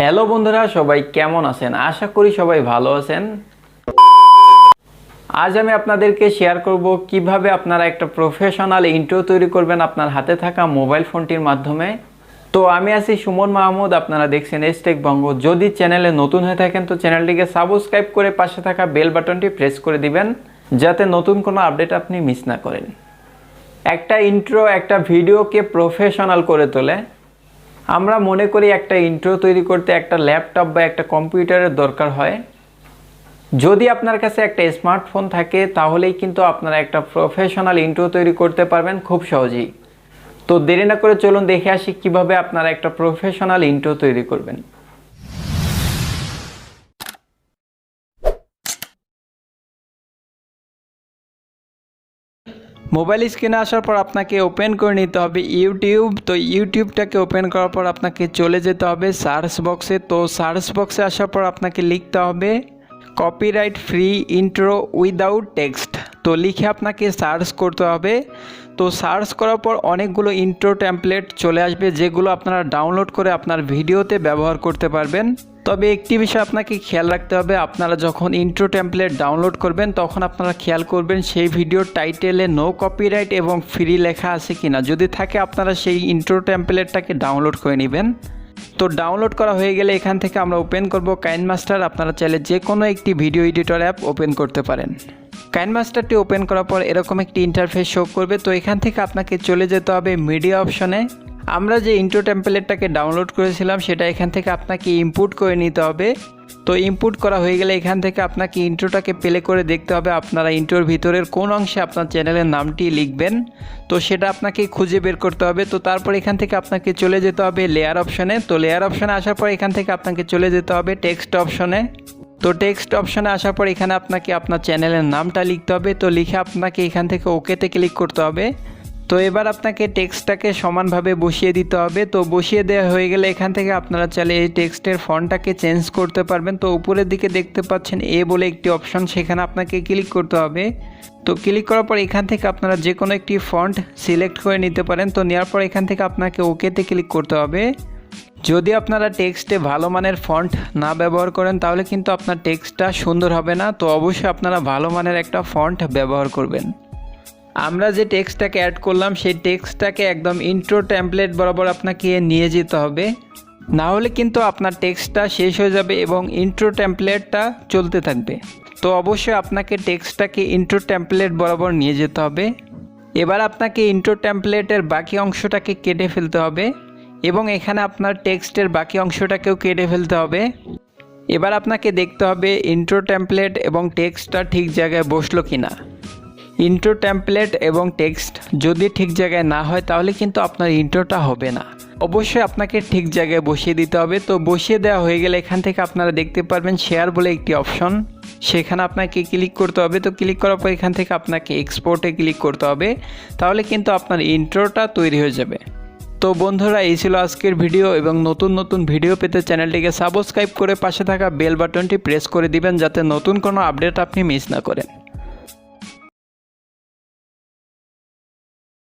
Hello বন্ধুরা, সবাই কেমন আছেন? আশা করি সবাই ভালো আছেন। আজ আমি আপনাদেরকে শেয়ার করব কিভাবে আপনারা একটা প্রফেশনাল ইন্ট্রো তৈরি করবেন আপনার হাতে থাকা মোবাইল ফোনটির মাধ্যমে। তো আমি আছি সুমন মাহমুদ, আপনারা দেখছেন STech Bongo। যদি চ্যানেলে নতুন হয়ে থাকেন তো চ্যানেলটিকে সাবস্ক্রাইব করে পাশে থাকা বেল বাটনটি প্রেস করে দিবেন, যাতে নতুন কোনো আপডেট আপনি মিস না করেন। একটা ইন্ট্রো একটা ভিডিওকে প্রফেশনাল করে তোলে। আমরা মনে করি একটা ইন্ট্রো তৈরি করতে একটা ল্যাপটপ বা একটা কম্পিউটারের দরকার হয়। যদি আপনার কাছে একটা স্মার্টফোন থাকে তাহলেই কিন্তু আপনারা একটা প্রফেশনাল ইন্ট্রো তৈরি করতে পারবেন খুব সহজেই। তো দেরি না করে চলুন দেখে আসি কিভাবে আপনারা একটা প্রফেশনাল ইন্ট্রো তৈরি করবেন। মোবাইল স্ক্রিনে আসার পর আপনাকে ওপেন করে নিতে হবে ইউটিউব। তো ইউটিউবটাকে ওপেন করার পর আপনাকে চলে যেতে হবে সার্চ বক্সে। তো সার্চ বক্সে আসার পর আপনাকে লিখতে হবে copyright free intro without text. তো লিখে আপনাকে সার্চ করতে হবে। তো সার্চ করার পর অনেকগুলো ইন্ট্রো টেমপ্লেট চলে আসবে, যেগুলো আপনারা ডাউনলোড করে আপনার ভিডিওতে ব্যবহার করতে পারবেন। তবে একটি বিষয় আপনাকে খেয়াল রাখতে হবে, আপনারা যখন ইন্ট্রো টেমপ্লেট ডাউনলোড করবেন তখন আপনারা খেয়াল করবেন সেই ভিডিওর টাইটেলে নো কপিরাইট এবং ফ্রি লেখা আছে কিনা। যদি থাকে আপনারা সেই ইন্ট্রো টেমপ্লেটটাকে ডাউনলোড করে নেবেন। তো ডাউনলোড করা হয়ে গেলে এখান থেকে আমরা ওপেন করব KineMaster। আপনারা চাইলে যে কোনো একটি ভিডিও এডিটর অ্যাপ ওপেন করতে পারেন। KineMasterটি ওপেন করার পর এরকম একটি ইন্টারফেস শো করবে। তো এখান থেকে আপনাকে চলে যেতে হবে মিডিয়া অপশনে। আমরা যে ইন্ট্রো টেমপ্লেটটাকে ডাউনলোড করেছিলাম সেটা এখান থেকে আপনাকে ইম্পোর্ট করে নিতে হবে। তো ইম্পোর্ট করা হয়ে গেলে এখান থেকে আপনাকে ইন্ট্রোটাকে প্লে করে দেখতে হবে আপনারা ইন্ট্রোর ভিতরের কোন অংশে আপনার চ্যানেলের নামটি লিখবেন। তো সেটা আপনাকে খুঁজে বের করতে হবে। তো তারপর এখান থেকে আপনাকে চলে যেতে হবে লেয়ার অপশনে। তো লেয়ার অপশনে আসার পর এখান থেকে আপনাকে চলে যেতে হবে টেক্সট অপশনে। তো টেক্সট অপশনে আসার পর এখানে আপনাকে আপনার চ্যানেলের নামটা লিখতে হবে। তো লিখে আপনাকে এখান থেকে ওকেতে ক্লিক করতে হবে। তো এবার আপনাকে টেক্সটটাকে সমানভাবে বসিয়ে দিতে হবে। তো বসিয়ে দেওয়া হয়ে গেলে এখান থেকে আপনারা চাইলে এই টেক্সটের ফন্টটাকে চেঞ্জ করতে পারবেন। তো উপরের দিকে দেখতে পাচ্ছেন এ বলে একটি অপশন, সেখানে আপনাকে ক্লিক করতে হবে। তো ক্লিক করার পর এখান থেকে আপনারা যে কোনো একটি ফন্ট সিলেক্ট করে নিতে পারেন। তো নেওয়ার পর এখান থেকে আপনাকে ওকেতে ক্লিক করতে হবে। যদি আপনারা টেক্সটে ভালো মানের ফন্ট না ব্যবহার করেন তাহলে কিন্তু আপনার টেক্সটটা সুন্দর হবে না। তো অবশ্যই আপনারা ভালো মানের একটা ফন্ট ব্যবহার করবেন। আমরা যে টেক্সটটাকে অ্যাড করলাম সেই টেক্সটটাকে একদম ইন্ট্রো টেমপ্লেট বরাবর আপনাকে নিয়ে যেতে হবে, না হলে কিন্তু আপনার টেক্সটটা শেষ হয়ে যাবে এবং ইন্ট্রো টেমপ্লেটটা চলতে থাকবে। তো অবশ্যই আপনাকে টেক্সটটাকে ইন্ট্রো টেমপ্লেট বরাবর নিয়ে যেতে হবে। এবার আপনাকে ইন্ট্রো টেমপ্লেটের বাকি অংশটাকে কেটে ফেলতে হবে এবং এখানে আপনার টেক্সটের বাকি অংশটাকেও কেটে ফেলতে হবে। এবার আপনাকে দেখতে হবে ইন্ট্রো টেমপ্লেট এবং টেক্সটটা ঠিক জায়গায় বসলো কিনা। ইন্ট্রো টেমপ্লেট এবং টেক্সট যদি ঠিক জায়গায় না হয় তাহলে কিন্তু আপনার ইন্ট্রোটা হবে না। অবশ্যই আপনাকে ঠিক জায়গায় বসিয়ে দিতে হবে। তো বসিয়ে দেওয়া হয়ে গেলে এখান থেকে আপনারা দেখতে পারবেন শেয়ার বলে একটি অপশন, সেখানে আপনাকে ক্লিক করতে হবে। তো ক্লিক করার পর এখান থেকে আপনাকে এক্সপোর্টে ক্লিক করতে হবে, তাহলে কিন্তু আপনার ইন্ট্রোটা তৈরি হয়ে যাবে। তো বন্ধুরা, এই ছিল আজকের ভিডিও এবং নতুন নতুন ভিডিও পেতে চ্যানেলটিকে সাবস্ক্রাইব করে পাশে থাকা বেল বাটনটি প্রেস করে দিবেন, যাতে নতুন কোনো আপডেট আপনি মিস না করেন।